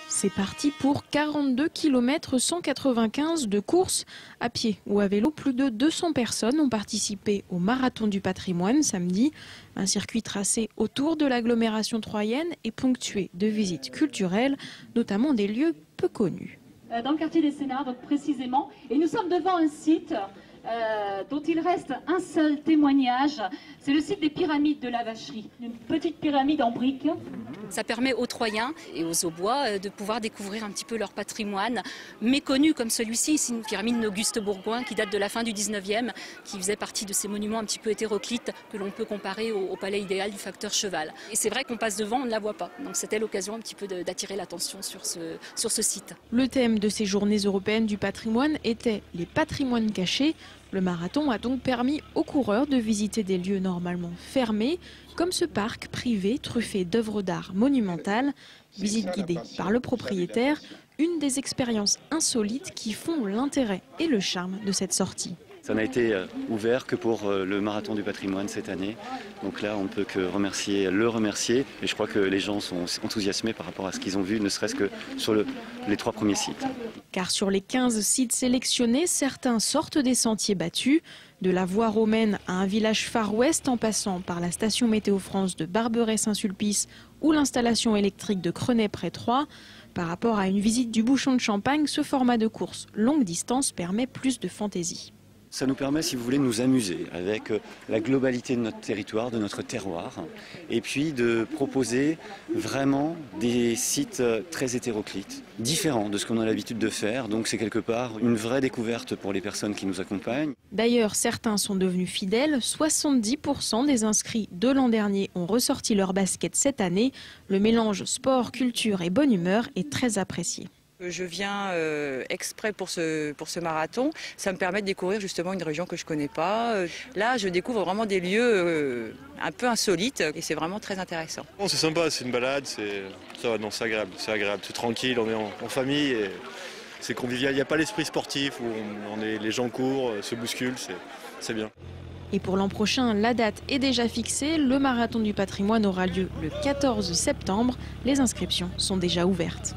C'est parti pour 42 km 195 de course à pied ou à vélo. Plus de 200 personnes ont participé au Marathon du patrimoine samedi. Un circuit tracé autour de l'agglomération troyenne et ponctué de visites culturelles, notamment des lieux peu connus. Dans le quartier des Sénards, donc précisément, et nous sommes devant un site dont il reste un seul témoignage, c'est le site des pyramides de la Vacherie, une petite pyramide en briques. Ça permet aux Troyens et aux Aubois de pouvoir découvrir un petit peu leur patrimoine méconnu comme celui-ci. C'est une pyramide d'Auguste Bourgoin qui date de la fin du 19e, qui faisait partie de ces monuments un petit peu hétéroclites que l'on peut comparer au palais idéal du facteur Cheval. Et c'est vrai qu'on passe devant, on ne la voit pas. Donc c'était l'occasion un petit peu d'attirer l'attention sur ce site. Le thème de ces journées européennes du patrimoine était les patrimoines cachés. Le marathon a donc permis aux coureurs de visiter des lieux normalement fermés, comme ce parc privé truffé d'œuvres d'art monumentales. Visite guidée par le propriétaire, une des expériences insolites qui font l'intérêt et le charme de cette sortie. Ça n'a été ouvert que pour le Marathon du patrimoine cette année. Donc là, on ne peut que le remercier. Et je crois que les gens sont enthousiasmés par rapport à ce qu'ils ont vu, ne serait-ce que sur les 3 premiers sites. Car sur les 15 sites sélectionnés, certains sortent des sentiers battus. De la voie romaine à un village Far West en passant par la station Météo France de Barberet-Saint-Sulpice ou l'installation électrique de Crenay près Troyes. Par rapport à une visite du Bouchon de Champagne, ce format de course longue distance permet plus de fantaisie. Ça nous permet, si vous voulez, de nous amuser avec la globalité de notre territoire, de notre terroir, et puis de proposer vraiment des sites très hétéroclites, différents de ce qu'on a l'habitude de faire. Donc c'est quelque part une vraie découverte pour les personnes qui nous accompagnent. D'ailleurs, certains sont devenus fidèles. 70% des inscrits de l'an dernier ont ressorti leur basket cette année. Le mélange sport, culture et bonne humeur est très apprécié. Je viens exprès pour ce marathon. Ça me permet de découvrir justement une région que je ne connais pas. Là, je découvre vraiment des lieux un peu insolites et c'est vraiment très intéressant. Bon, c'est sympa, c'est une balade, c'est agréable, c'est tranquille, on est en famille et c'est convivial. Il n'y a pas l'esprit sportif où les gens courent, se bousculent, c'est bien. Et pour l'an prochain, la date est déjà fixée. Le Marathon du patrimoine aura lieu le 14 septembre. Les inscriptions sont déjà ouvertes.